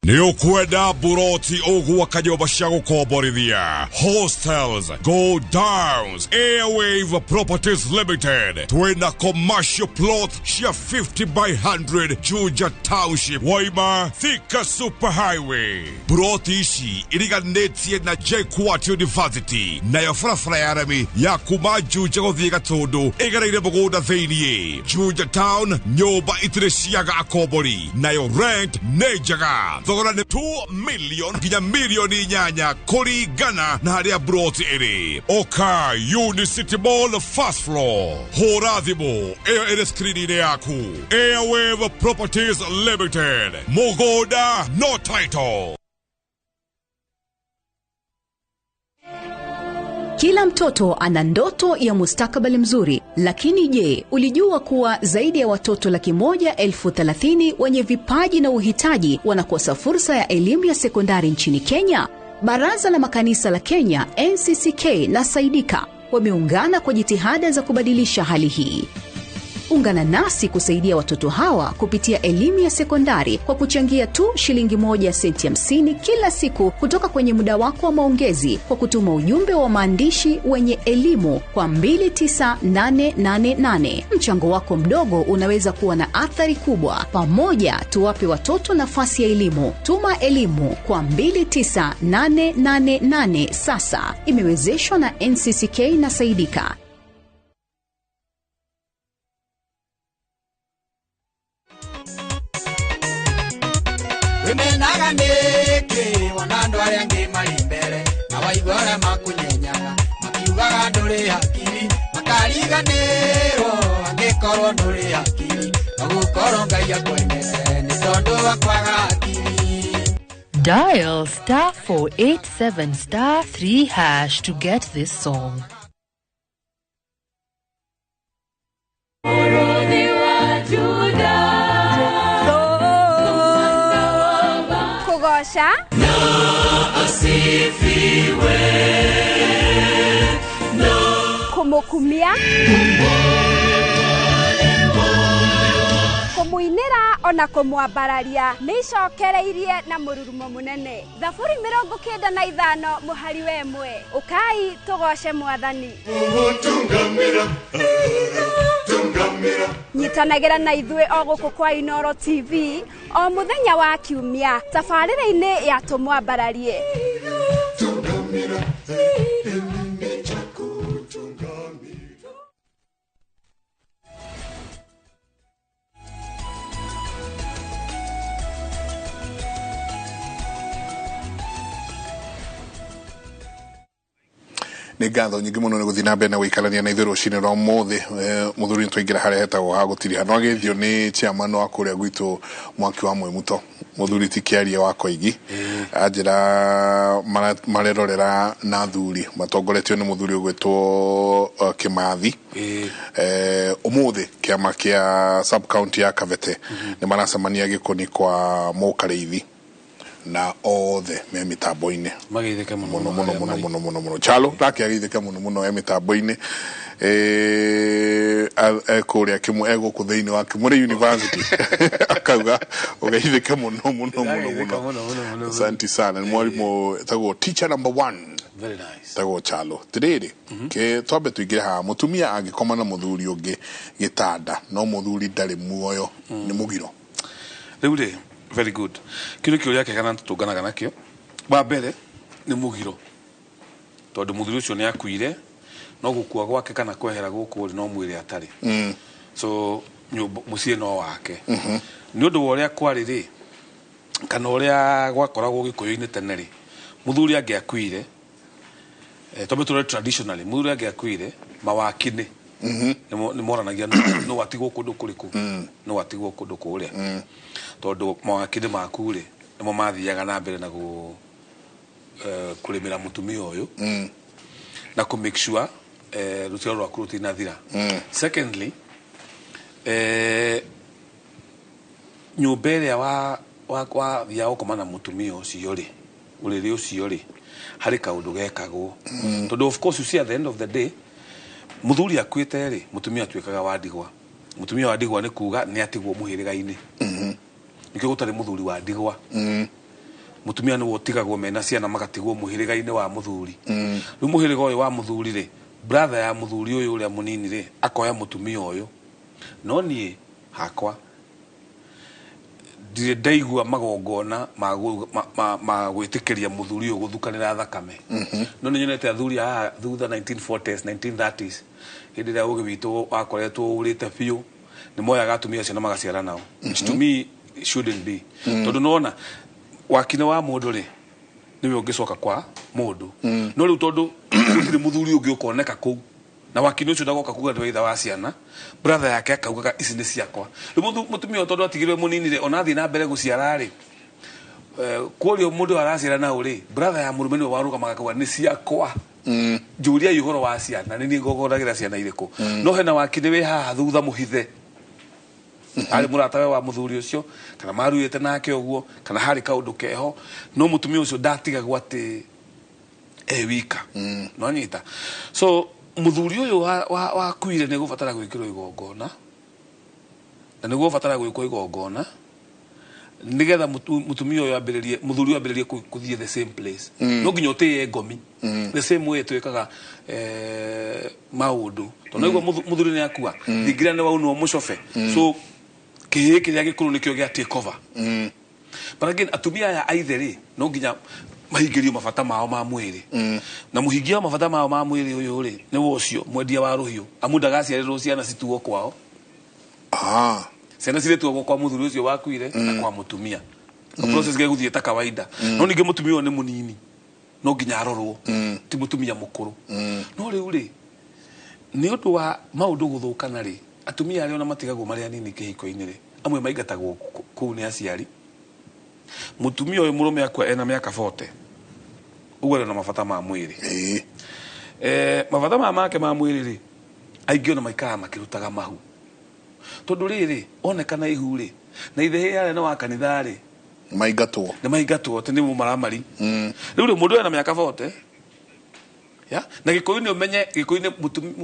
Niukwenda buroti ogwa kajoba shago koborithia. Hostels, Go Downs, Airwave Properties Limited. Twina commercial plot shia 50 by 100 Juja Township, Waima, Thika Superhighway. Buroti ishi iriganetie na JKUAT University. Na yafrafra yarami ya kuma Juja gothiga todo. Egareire bogoda theinie. Juja Town, nyoba itireshiaga akobori. Na yo rent nejaga. Thogora ni 2 million kinya milioni nyanya kuri gana na haria broti ere. Oka Unicity Mall first floor. Horadhibo ere screen yaku. Airwave Properties Limited. Mogoda no title. Kila mtoto ana ndoto ya mustakabali mzuri, lakini je, ulijua kuwa zaidi ya watoto 130,000 wenye vipaji na uhitaji wanakosa fursa ya elimu ya sekondari nchini Kenya? Baraza la Makanisa la Kenya, NCCK na Saidika wameungana kwa jitihada za kubadilisha hali hii. Ungana nasi kusaidia watoto hawa kupitia elimu ya sekondari kwa kuchangia tu shilingi 1 senti 50 kila siku kutoka kwenye muda wako wa maongezi kwa kutuma ujumbe wa maandishi wenye elimu kwa 29888. Mchango wako mdogo unaweza kuwa na athari kubwa. Pamoja tuwape watoto nafasi ya elimu. Tuma elimu kwa 29888 sasa. Imewezeshwa na NCCK na Saidika. Naganeke wanando ayange malimbere na waigora makunyenyaga makiugaga nduri hakiri makariganero angekoro nduri hakiri agukoro ngai akwendete ni tondu wakwaga hakiri. Dial *487*3# to get this song. Na asifiwe na kumukumia kumuinira ona kumwambararia nicokereirie na mururumo munene. Zaburi 95 muhari we mwe ukai tugoshe mwathani tungamira nyitanagira na ithue o guku kwa Inoro TV o muthenya wa kiumia tabarira-ini ya tumwambararie tungamira ni ngatho nyingi muno ni guthina mbere na guikarania na ithuĩ rũcinĩ rwa mũthĩ mũthuri twaingĩra harĩa hetagwo ha gũtiri hano agĩthio nĩ chairman wa kũrĩa gwitũ Mwaki wa Mwĩmuto mũthuri ti Kĩaria wa Koigi anjĩra marerorera na thuri matongoretio nĩ mũthuri ũgwĩtwo Kĩmathi ũmũthĩ kĩama kĩa sub county ya Kavete nĩ maracemania gĩkoni kwa mũkarĩithi na othe me mitambo-inĩ magithike muno Chalo rake agithike muno mitambo-inĩ kuria kimu ego ku thiini wa Kimure University akauga ugeithike muno asante sana ni mwalimu tago teacher number 1 very nice tago Chalo tiriri ke twabe tuigire ha mutumia angikoma na muthuri ungi gitanda no muthuri ndari muoyo ni mugiro riu very good kile kio yake kana tutunganaga nakio ba mbere ni mugiro tondu muthuri ucio ni akuire no gukua gwake kana kwehera guku no mwire atari so mucie no wake ni undu woria kwari ri kana uria gwakoragwo gikuyu-ini tene ri muthuri angiakuire tobe tore traditionally muthuri angiakuire mawakini ni moranagia no watigwo kundu kuriku no watigwo kundu kuria tondu mawakini makure nimo mathiaga na mbere na kurimira mutumia uyu na ku make sure ruciaro rwa kuruti na thira. Secondly, nyumba ĩrĩa wa thia gũkomana mũtumia ũcio rĩ ũrĩrĩ ũcio rĩ harĩ kaũndũ gekagwo tondũ of course you see at the end of the day muthuri akuĩte rĩ mũtumia atuĩkaga wa ndigwa. Mũtumia wa ndigwa nĩ kuga nĩ atigwo mũhĩrĩga-inĩ. Nĩkĩo gũtarĩ mũthuri wa ndigwa. Mũtumia nĩ wotigagwo mena ciana magatigwo mũhĩrĩga-inĩ wa mũthuri. Rĩu mũhĩrĩga ũyũ wa mũthuri rĩ brother ya mũthuri ũyũ ũrĩa mũnini rĩ akoya mũtumia ũyũ. No niĩ hakwa ndire ndaigua magongona ma gwĩtĩkĩria mũthuri ũyũ gũthukanĩra thakame. No nĩ nyonete athuri a thutha 1940s 1930s hĩndĩ ĩrĩa ũgĩ witũ wakoretwo ũrĩte biũ nĩ moyaga atumia acio na magaciara nao. To me shouldn't be. Tondũ nona wakine wa mũndũ rĩ nĩwe ũngĩcoka kwa mũndũ. No rĩu tondũ gũtirĩ mũthuri ũngĩ ũkoneka kũu na wakine ũcio ndagoka kuga ndwe itha wa ciana brother yake akaugaga ici nĩ ciakwa. Rĩu mũtumia tondũ atigirwe mũnini rĩ ona athiĩ na mbere gũciara rĩ kũrĩa mũndũ araciara na ũrĩ brother ya mũrũme nĩwe warũgamaga akauga nĩ ciakwa. Njũria ihoro wa ciana nĩ niĩ ngogoragĩra ciana irĩkũ. No hena wakine wĩ haha thutha mũhithe arĩ mũratawe wa mũthuri ũcio kana maruĩte nake ũguo kana harĩ kaũndũ keho no mũtumia ũcio ndatigagwo atĩ wika. No nyita so muthuri uyu wa kuire ne gufatara gwikirwo igongona na ne gufatara gwikwo igongona nigetha mutumia uyu ambiririe muthuri uyu ambiririe kuthie the same place. No nginya utie ngomi the same way twikaga maundu tono igwo muthuri ne akua thigira ne wauno mucofe so kihe kiria gikuru nikyo gya take over. But again atumia ya aitheri no nginya mahingirio mabata mao ma mwĩrĩ na muhingia mabata mao ma mwĩrĩ ũyũ rĩ nĩ wocio mwendia wa rũhiũ amu ndagaciarĩrwo ciana cituo kwao. Ciana ciretuo kwa mũthuri ũcio wakuire na kwa mũtumia. Process gegũthiĩ ta kawaida. No ningĩ mũtumia nĩ mũnini no nginya arorwo ti mũtumia mũkũrũ. No rĩu rĩ nĩ ũndũ wa maũndũ gũthũkana rĩ atumia arĩa ona matigagwo marĩa nini kĩhiko-inĩ rĩ amwe maingatagwo kũu nĩ aciari. Mutumia uyu murume akwa ena miaka 40 ugwe na mafata ma mwiri mafata make ma mwiri ri aingĩ ona maikara makirutaga mahu tondu riri onekana ihu ri na ithe yale no wa kanitha ri maigatwo tene mu maramari riu ri mundu ena miaka 40 ya na gikuyu-ini umenye gikuyu-ini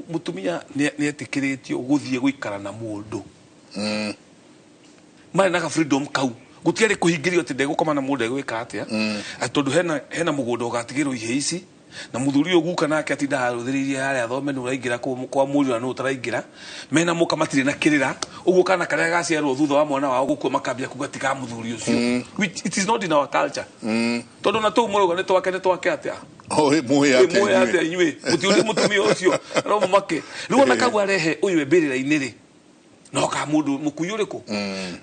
mutumia ni etikiritio guthie guikara na mundu mari na freedom kau gutiari kuhingirio ati ndegukoma na mundu egwika atia tondu hena mugunda ugatigirwo ihe ici na muthuri uyu guka nake ati ndaruthiririe haria thome ni uraingira kwa muri na no utaraingira mena muka matire na kirira uguo kana karia gaciarwo thutha wa mwana wao gukua makambia kugatika muthuri ucio it is not in our culture tondu na tu muruga ni twake atia muhe atia inywe mutiuri mutumia ucio no mumake riu ona kagwa rehe uyu mbirira-ini ri no ka mundu mukuyu riku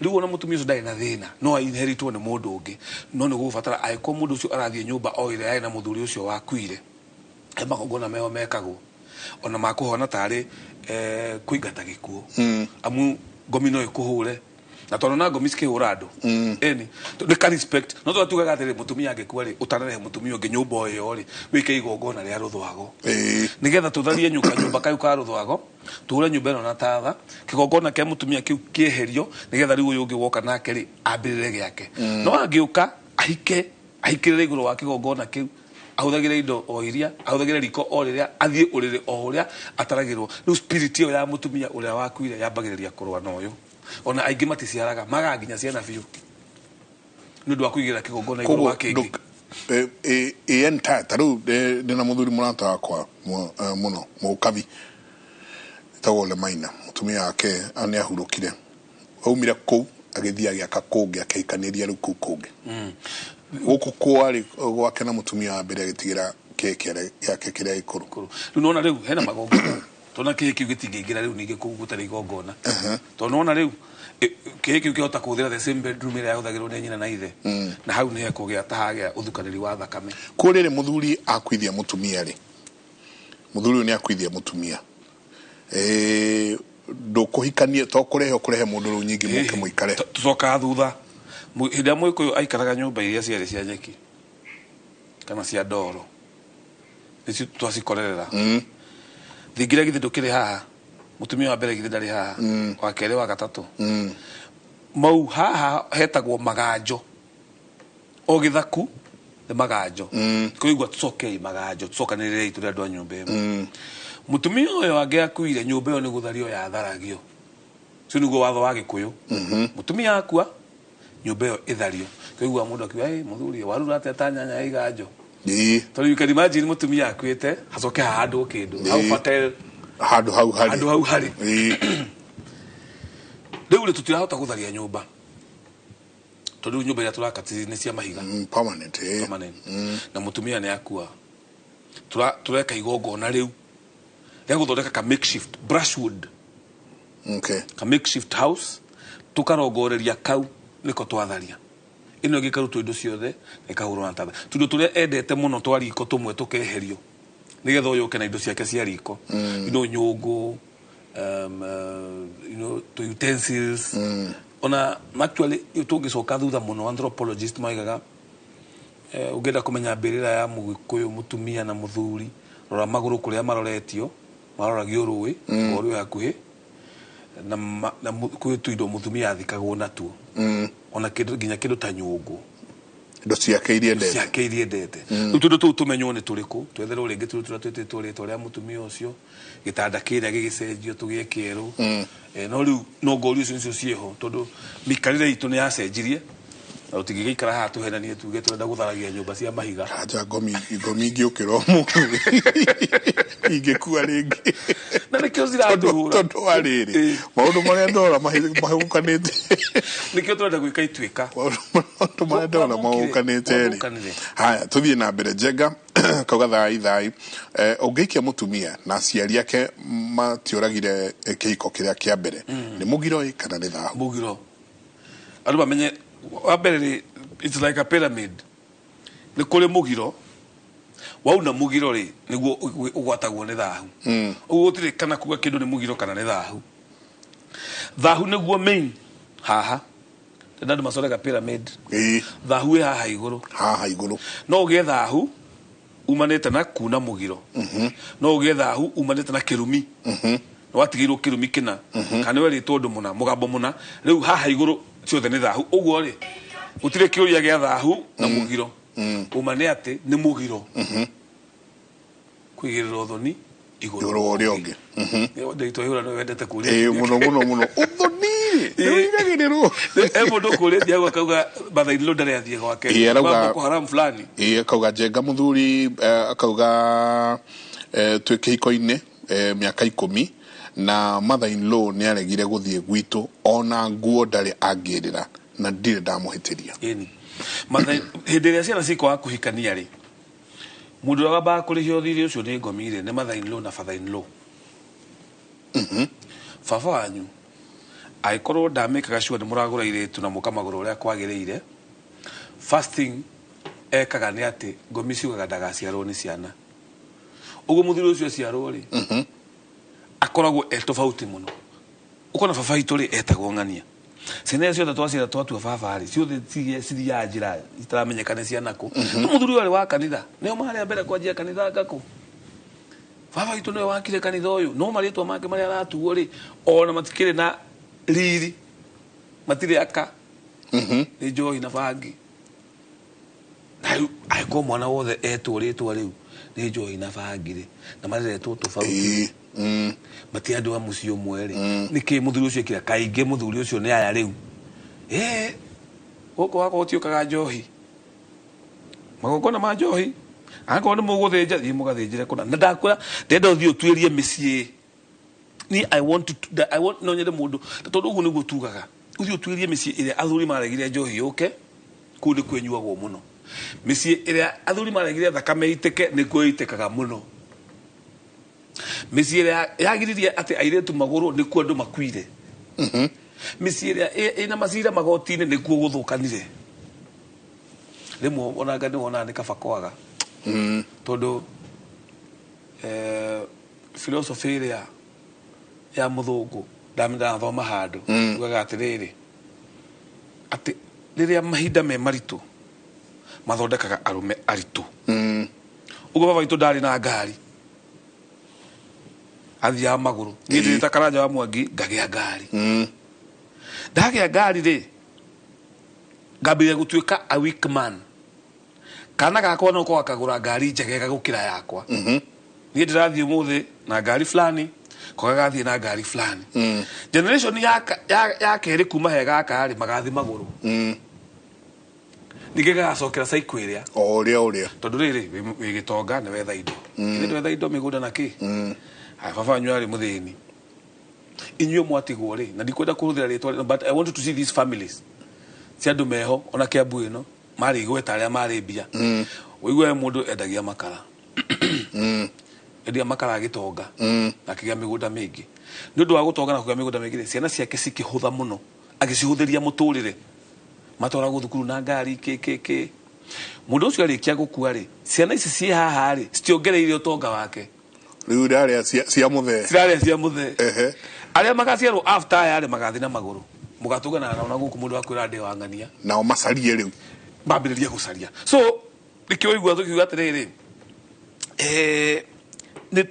riu ona mutumia ucio ndari na thina no inheritwo ni mundu ungi no ni gufatara aiko mundu ucio arathie nyumba o ire ai na muthuri ucio wakuire magongona meo mekagwo ona makuhona tari kuingata gikuo amu ngomi no ikuhure na tondu na ngomi cikihura andu eni ni ka respect no tu tugaga atiri mutumia angikua ri utanarehe mutumia ungi nyumba o iyo ri wike igongona ria ruthwago nigetha tutharie nyumba kayu ka ruthwago tuhure nyumba ino na tatha kigongona kia mutumia kiu kieherio nigetha riu uyu ungi woka nake ri ambirire giake no angiuka ahikirire iguru wa kigongona kiu ahuthagire indo o iria ahuthagire riko o riria athie urire o uria ataragirwo riu spirit iyo ya mutumia uria wakuire yambagiriria kurwa na uyu ona aingi maticiaraga magaginya ciana biu ni ndu akuigira kigongona iguru wa kingi enta taru ndina muthuri murata wakwa muno mukabi tawole maina mutumia yake ani ahurukire aumire kuu agithia giaka kungi akikaniria riu kungi guku kwari gwake na mutumia wa mbere agitigira keke yake kiria ikuru riu nona riu hena magongona tona kiki gitingira riu ninge kugutara igongona to nona riu kiki ukihota kuthira the same bedroom ira yahuthagirwo ni nyina na ithe na hau ni hekugia tahagia uthukaniri wa thakame kurire muthuri akwithia mutumia ri muthuri ni akwithia mutumia ndukuhikanie to kurehe mundu ru nyingi muke muikare tucoka thutha hĩndĩ ĩrĩa mũgĩkũyũ aikaraga nyũmba iria ciarĩ cia nyeki kana cia ndoro nĩcio twacikorerera thingira githe ndukire haha mutumia wa mbere githe ndari haha wa kere wa gatatu mau haha hetagwo maganjo o githaku de maganjo koigwa tucoke maganjo tucokanirire itu andu a nyumba ĩmwe mutumia uyo ange akuire nyumba yo ni guthario ya tharagio cio niguo watho wa Gikuyu mutumia akua nyumba yo ithario koigwa mundu akiwa muthuri waru rateta nyanya iganjo tondu you can imagine mutumia akuite hacoke handu kindu au patel handu hau hari riu tutirahota gutharia nyumba tondu nyumba ya turakati ni cia mahiga permanent na mutumia ni akua tureka igongona riu ya guthondeka ka makeshift brushwood ka makeshift house tukarongoreria kau niko twatharia ino gikaruto indo ciothe ikahurwo na tatha tundo turia endete muno twariko tumwe tukeherio nigetha uyu kana indo ciake cia riko indo nyungu to utensils ona actually tungicoka thutha muno anthropologist maigaga ugenda kumenya mbirira ya Mugikuyu mutumia na muthuri rora maguru kuria maroretio maroragio ruwi oru yakuhi na kwitu indo mutumia athikagwo natuo ona kindu ginya kindu ta nyungu indo ciake irie ndete tundo tu tumenywo ni turiku twetherwo ringi twetwo ritwa ria mutumia ucio gitanda kiria gigicenjio tugie kieru no riu no ngori ucio nicio cieho tondu mikarire itu ni yacenjirie na utigigikara haha tuhenanie tuge twenda gutharagia nyumba cia mahiga aja ngomi ngiukira mu ingekua ringi na nikio ziratuhura tondu ariri maundu maria ndora mahukanite nikio twenda gwika itwika maundu maria ndora mahukanite ri haya tuthie na mbere Njenga kauga thai ungikia mutumia na aciari ake matioragire kihiko kiria kia mbere ni mugiro kana ni thahu mugiro andu bamenye wabere it's like a pyramid ni kule mugiro wauna mugiro ri niguo ugwatagwo ni thahu uguo tire kana kuga kindu ni mugiro kana ni thahu niguo main haha ndandu masorega pyramid thahu haha iguru no uge thahu umanete na kuna mugiro no uge thahu umanete na kirumi no watigirwo kirumi kina kana we ritwo ndu muna mugambo muna riu haha iguru ciothe ni thahu uguo ri utire kiuria gia thahu na mugiro umane ati ni mugiro kwigirira uthoni iguru uri onge ndeito hura no wendete kuria muno uthoni igagiriro mundu kuria diago kauga bathailo ndare athie gwake Boko Haram fulani kauga Njenga muthuri akauga twi kihiko-ini miaka 10 na mother in law ni aregire guthie gwitu ona nguo ndari angirira na ndire ndamuhitiria mother hindiria ciana ciko akuhikania ri mundu waba kurihio thiri ucio ni ngomire ni mother in law na father in law baba wanyu aikorwo ndamikaga sure ni muragura iretu na mukamagura uria kwagiriire first thing ekaga ni ati ngomi ciugaga ndagaciarwo ni ciana uguo muthuri ucio ciarwo ri akoragwo tofauti muno ukona baba itu ri etagwo ng'ania ciana ciothe twacira twatua baba ri ciothe ciria njira itaramenyekane ciana ku muthuri wale wa kanitha nio mari mbere kwanjia kanitha ngako baba itu no wakire kanitha uyu no maritwa make mari aratuo ri ona matikire na riri matire aka ni joy na bangi aiko mwana wothe etwo ritwa riu ni joy na bangi ri na maretwo tofauti mati andu a muci umwe ri niki muthuri ucio kira kainge muthuri ucio ni aya riu goko wako utiukaga njohi magokona ma njohi angako ni muguthinja thi mugathinjire kuna na ndakura ndenda uthio twirie micii ni I want no nyende mundu tondu ugu niguo tugaga uthio twirie micii iria athuri maregire njohi yuke kundi kwenyuagwo muno micii iria athuri maregire thakame iteke ni kuitekaga muno micii iria yagiririe ati airetu maguru ni kuo andu makuire micii iria ina macira magotini ni kuo guthukanire rimwe onanga ni wona ni kabakwaga tondu philosophy iria ya muthungu ndamenda thoma handu ugaga atiriri ati riria mahinda me maritu mathondekaga arume aritu ugo baba itu ndari na ngari athia maguru ni ndita karanja wa Mwangi ngagea ngari ndagea ngari ri ngambire gutuika a weak man kana gakwa no ko akagura ngari njegega gukira yakwa ni ndirathie muthi na ngari fulani ko gathie na ngari fulani generation ya keri kuma hega kari magathi maguru nigega acokera cycle iria oria tondu riri wigitonga ne wetha indo ni wetha indo migunda na ki baba nywari muthini inyuo mwatigwo ri na ndikwenda kuruthira ritwa but I want to see these families cia andu meho ona Kiambu ino mari igweta aria mari mbia uigwe mundu endagia makara endia makara agitonga na kigia migunda mingi ni undu wa gutonga na kugia migunda mingi ciana ciake cikihutha muno agicihuthiria muturire matora guthukuru na ngari keke mundu ucio arikia gukua ri ciana ici ci haha ri citiongereire utonga wake riu ndaria cia muthe aria magaciarwo after yari magathi na maguru mugatugana na guku mundu akwira ndi wangania nao macarie riu bambiriria gucaria so nikioigwa thukiuga atiriri ni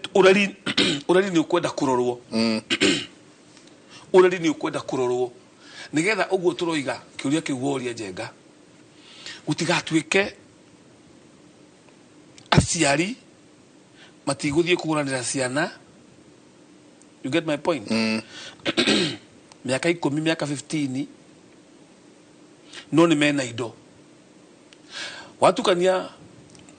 urari ni ukwenda kurorwo urari ni ukwenda kurorwo nigetha uguo turoiga kiuria kiugoria njenga gutigatuike aciari matiguthie kuguranira ciana. You get my point? Miaka 10 miaka 15 no ni mena indo watukania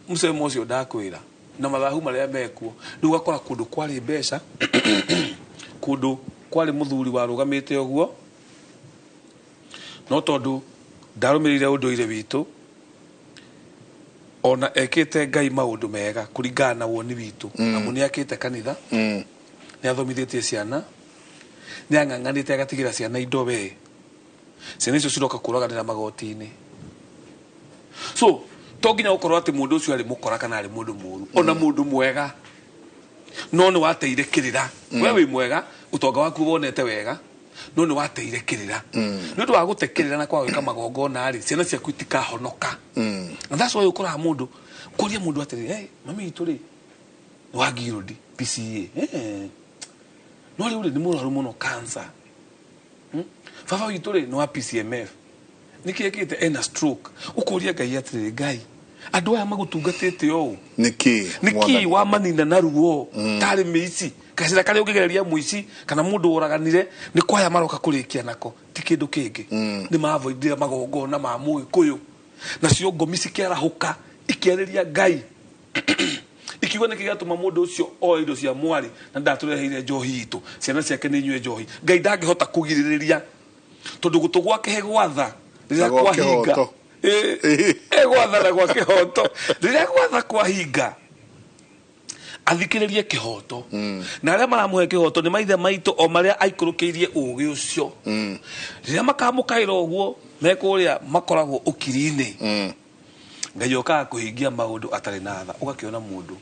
musemo ucio ndakwira na mathahu maria mekuo riu gakora kundu kwari mbeca kundu kwari muthuri warugamite uguo no tondu ndarumirire unduire witu ona ekite Ngai maundu mega kuringana na woni witu amu ni akite kanitha ni athomithitie ciana ni ang'ang'anite agatigira ciana indo we ciana icio ciroka kuraganira magoti-ini so to nginya ukorwo ati mundu ucio ari mukora kana ari mundu muru ona mundu mwega no ni wateire kirira we wi mwega utonga waku wonete wega no ni wateire kirira ni undu wa gutekirira na kwa gwika magongona ari ciana ciaku itikahonoka and that's why ukora mundu kuria mundu atiri hey mami ituri wagirodi PCA no riu ni muraru muno cancer baba ituri no wa PCMF nikiekite ena stroke ukuria Ngai atiri Ngai andu aya magutungatite o niki wa manina na ruo tari miici kacira kari ukigereria muici kana mundu uraganire ni kwaya maroka kurikia nako ti kindu kingi ni mavoidira magongona ma Muikuyu na cio ngomi cikiarahuka ikiariria Ngai ikiwa nikigatuma mundu ucio o indo cia mwari na ndatureheire njohi itu ciana ciake ni nywe njohi Ngai ndangihota kugiririria tondu gutu gwake he gwatha rira kwa hinga gwatha na gwa kihoto rira gwatha kwa hinga athikiririe kihoto na aria maramuhe kihoto ni maithe maitu o maria aikurukiirie ugi ucio rira makamukaira uguo mekuria makoragwo ukiri-ini Ngai okaga kuhingia maundu atari na tha ugakiona mundu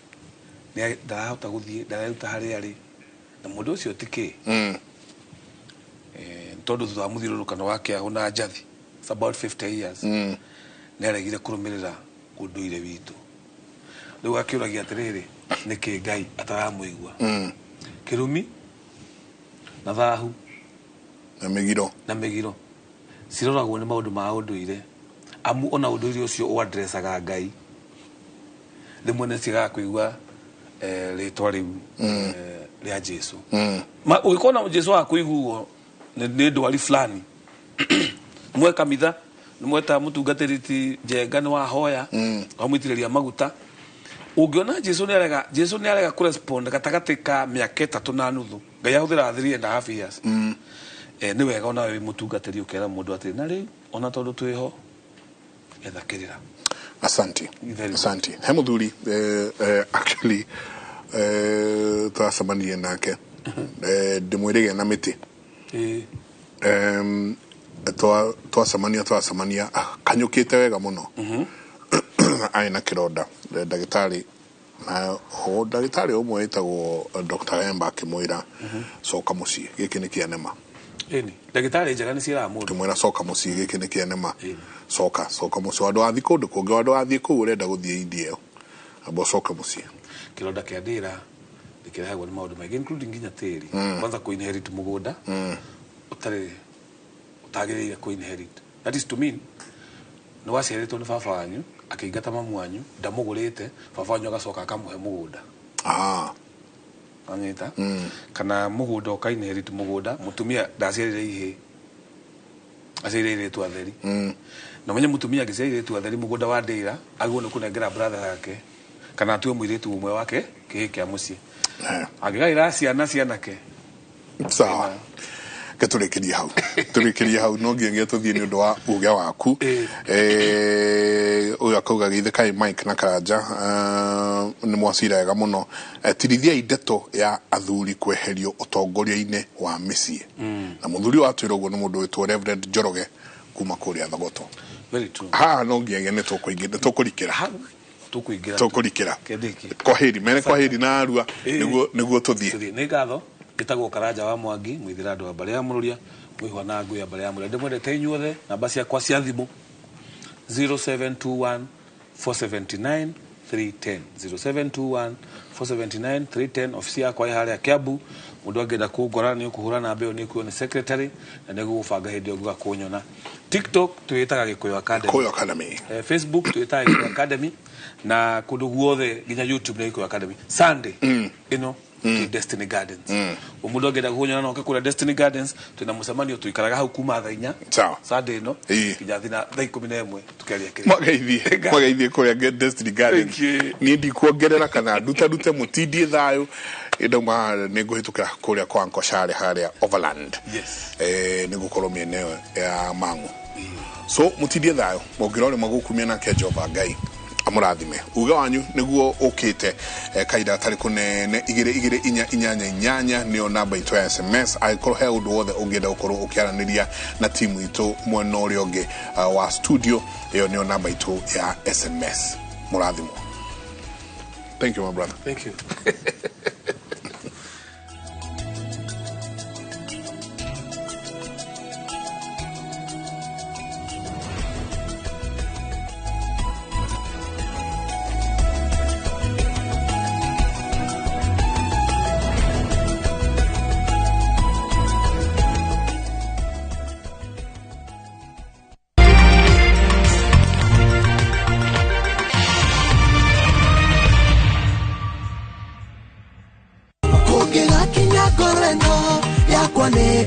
ni ndarahota guthie ndararuta hari ari na mundu ucio tiki tondu thutha muthirurukano wake ahuna njathi it's about 50 years ni aregire kurumirira unduire witu riu akiuragia atiriri niki Ngai ataramuigua kirumi na thahu na migiro ciroragwo ni maundu ma unduire amu ona unduire ucio u addressaga Ngai rimwe ni cigaga kuigua ritwa riu ria Jesu ugikona Jesu akuiguo ni ndwari fulani mwe kamitha mweta mutungatiriti njenga ni wahoya amwitiriria maguta ungiona Jesu ni arega correspond gatagati ka miaka 3 na nuthu Ngai ahuthira 3.5 years ni wega ona we mutungatiri ukera mundu atiri na riu ona tondu twiho ethakirira. Asante he muthuri actually twacemanirie nake ndimwirige na miti twacemania kanyukite wega muno aina kironda ndagitari na ndagitari umwe etagwo Dr. Emba akimwira soka mucii giki ni kianema ndagitari njega ni ciira mundu kimwira soka mucii giki ni kianema soka mucii wandu athi kundu kungi wandu athi ku urenda guthie India abo soka mucii kironda kia ndira nikirehagwo ni maundu maingi including nginya tiri kwanza ku inherit mugunda utagirire ku inherit. That is to mean no waciaritwo ni baba wanyu akingata mamu wanyu ndamugurite baba wanyu agacoka akamuhe mugunda anyita kana mugunda ukainherit mugunda mutumia ndaciarire ihe aciarire tu atheri na mwenye mutumia aciarire tu atheri mugunda wa ndira agwo ni kunengera brother yake kana tuwe muiritu umwe wake kihike mucie agigaira ciana ke sawa Tulikiria hau no ngiye tuthie ni undu wa uge waku uyu akauga githe kai Mike na Karanja ni mwaciraga muno tirithia indeto ya athuri kweherio utongoria-ine wa micie na muthuri wa twirogwo ni mundu witwo Reverend Njoroge kuma kuria Thogoto. Very true. No ngiye ne tukurikira kediki kwa heri na arua niguo tuthie ni gatho gitagwo Karanja wa Mwangi mwithira andu abari ya mururia mwihwa na ngui abari ya mururia ndimwendete inyuothe namba ciakwa cia thimu 0721 479 310 0721 479 310 ofisi yakwa iharia Kiambu mundu angenda kungora ni ukuhura na mbeo ni kuo ni secretary na niguo gubanga hindi nguga kunyona. TikTok tuitaga Gikuyu Academy Facebook tuitaga Gikuyu Academy na kundu guothe nginya YouTube na Gikuyu Academy Sunday ino Destiny Gardens umundu angenda kunyona no kukura Destiny Gardens tuna mucemanio tuikaraga hau kuma thaa 4 sawa Sunday no kijathina thaa 11 tukeria kiri magaithie kuria Destiny Gardens ni ndi kuongerera kana dute mutindie thayo indoma ninguhitukira kuria kwa Uncle Share haria Overland nigukorwo mieneo ya Mangu so mutindie thayo mugirore magukumia na Jehova Ngai amurathime uga wanyu niguo ukite kaida tariku ne 224 nio namba itu ya SMS aikoro he undu wothe ungenda ukorwo ukiaraniria na timu itu mwena uria ungi wa studio iyo nio namba itu ya SMS murathimo. Thank you my brother. Thank you.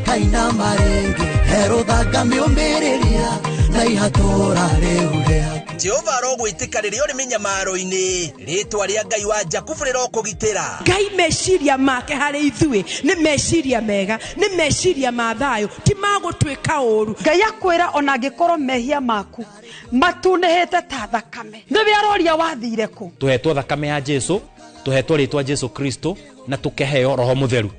kaina marenge herothaga miumiriria na ihatora reurea Jehova rogwitika riria uri minyamaro-ini ritwa ria Ngai wa Jakubu rirokugitira. Ngai meciria make hari ithui ni meciria mega ni meciria ma thayo ti magutwika uru. Ngai akwira ona angikorwo mehia maku matunehete ta thakame niwe aroria wathire ku. Tuhetwo thakame ya Jesu, tuhetwo ritwa Jesu Kristo na tukeheo roho mutheru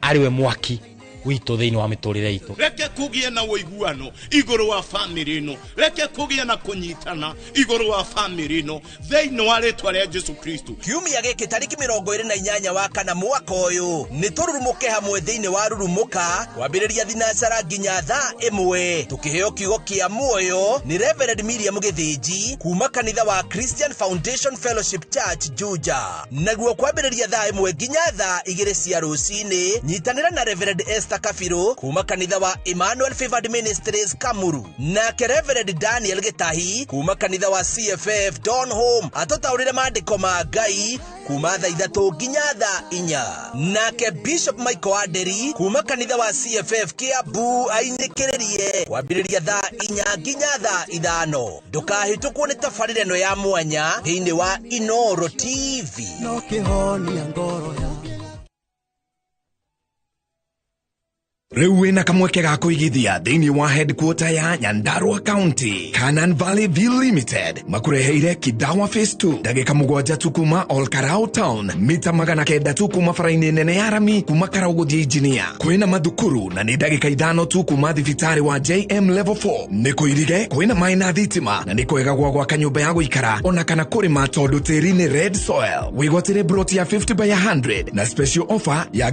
ariwe mwaki wito thiini wa miturire itu. Reke kugie na woiguano iguru wa family no, reke kugie na kunyitana iguru wa family no thiini wa ritwa ria Jesu Kristo. Kiumia giki tariki 28 wa kana mwaka uyu ni tururumuke hamwe thiini wa rurumuka kwambiriria thinacara nginya thaa 1 tukiheo kiugo kia muoyo ni Reverend Miriam Githinji kuma kanitha wa Christian Foundation Fellowship Church Juja. Naguo kwambiriria thaa 1 nginya thaa 2 cia rucini nyitanira na Reverend Kafiro kuma kanitha wa Emmanuel Favored Ministries Kamuru na Reverend Daniel Gitahi kuma kanitha wa CFF Don Home atotaurire maandiko ma Ngai kuma thaa 3 nginya thaa 4 na Bishop Michael Aderi kuma kanitha wa CFF Kiambu ainikiririe kwambiriria thaa 4 nginya thaa 5. Ndukahitukwo ni tabarĩra ĩno ya mwanya thĩinĩ wa Inoro TV no kihonia ngoro ya Rewe na kamweke ga kuigithia thiini wa headquarter ya Nyandarua County Canaan Valley Bill Limited makureheire Kidawa Phase 2 dagika 7 tu kuma Olkarau Town mita 900 tu kuma faraini nene ya Rami kuma Karaguthia Engineer kwina mathukuru na ni dagika 5 tu kuma thibitari wa JM Level 4 niko irige kwina maina thitima na niko ega gwa kanyumba ya guikara ona kana kurima tondu tiri ni red soil wigotire broti ya 50 by 100 na special offer ya